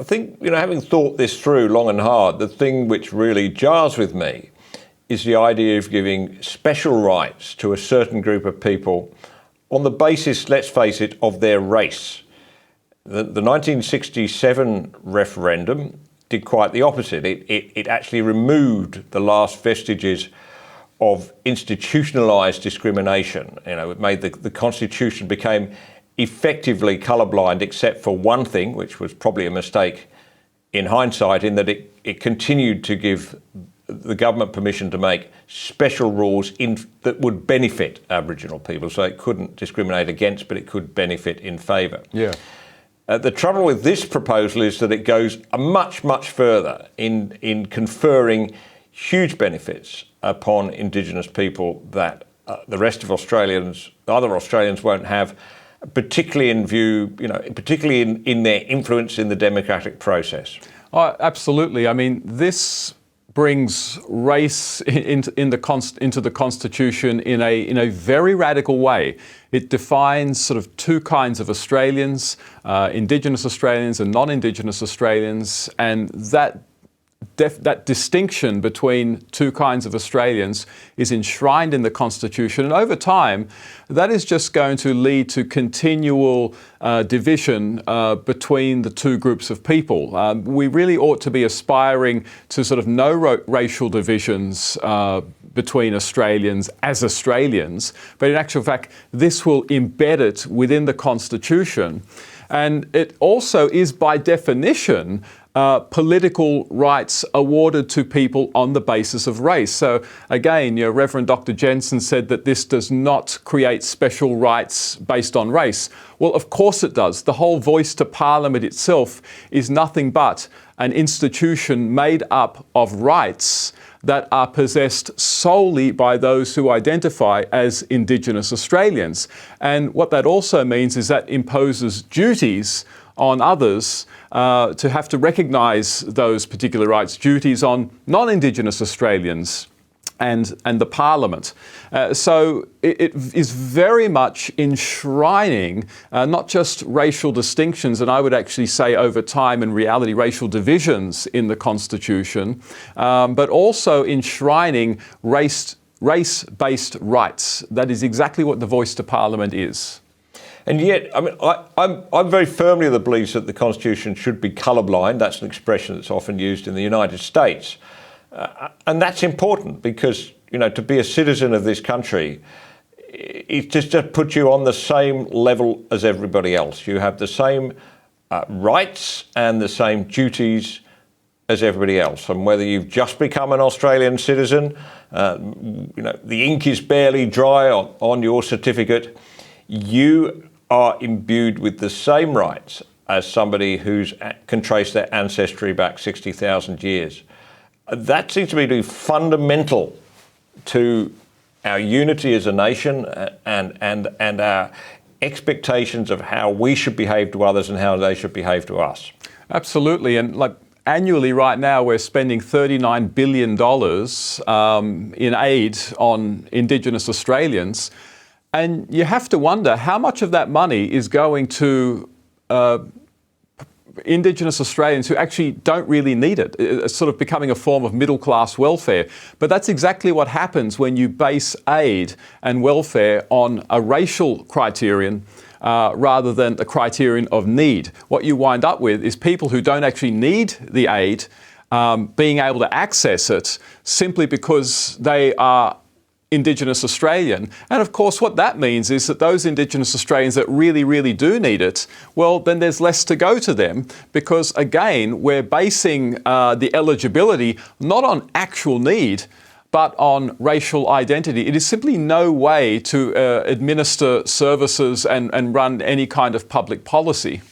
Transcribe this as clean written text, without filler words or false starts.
I think, having thought this through long and hard, the thing which really jars with me is the idea of giving special rights to a certain group of people on the basis, let's face it, of their race. The 1967 referendum did quite the opposite. It actually removed the last vestiges of institutionalised discrimination. It made the Constitution became effectively colourblind, except for one thing, which was probably a mistake in hindsight, in that it continued to give the government permission to make special rules that would benefit Aboriginal people. So it couldn't discriminate against, but it could benefit in favour. Yeah. The trouble with this proposal is that it goes much, much further in conferring huge benefits upon Indigenous people that the rest of other Australians won't have, particularly particularly in their influence in the democratic process. Oh, absolutely. I mean, this brings race into the Constitution in a very radical way. It defines sort of two kinds of Australians, Indigenous Australians and non-Indigenous Australians, and that distinction between two kinds of Australians is enshrined in the Constitution. And over time, that is just going to lead to continual division between the two groups of people. We really ought to be aspiring to sort of no racial divisions between Australians as Australians, but in actual fact, this will embed it within the Constitution. And it also is, by definition, political rights awarded to people on the basis of race. So again, Reverend Dr. Jensen said that this does not create special rights based on race. Well, of course it does. The whole Voice to Parliament itself is nothing but an institution made up of rights that are possessed solely by those who identify as Indigenous Australians. And what that also means is that imposes duties on others to have to recognise those particular rights, duties on non-Indigenous Australians and the Parliament. So it is very much enshrining not just racial distinctions, and I would actually say over time in reality racial divisions in the Constitution, but also enshrining race-based rights. That is exactly what the Voice to Parliament is. And yet, I'm very firmly of the belief that the Constitution should be colourblind. That's an expression that's often used in the United States. And that's important because, to be a citizen of this country, it just puts you on the same level as everybody else. You have the same rights and the same duties as everybody else. And whether you've just become an Australian citizen, the ink is barely dry on your certificate, you are imbued with the same rights as somebody who can trace their ancestry back 60,000 years. That seems to be fundamental to our unity as a nation and our expectations of how we should behave to others and how they should behave to us. Absolutely. And annually right now we're spending $39 billion in aid on Indigenous Australians. And you have to wonder how much of that money is going to Indigenous Australians who actually don't really need it. It's sort of becoming a form of middle-class welfare. But that's exactly what happens when you base aid and welfare on a racial criterion rather than a criterion of need. What you wind up with is people who don't actually need the aid being able to access it simply because they are Indigenous Australian. And of course what that means is that those Indigenous Australians that really, really do need it, well then there's less to go to them because again we're basing the eligibility not on actual need but on racial identity. It is simply no way to administer services and run any kind of public policy.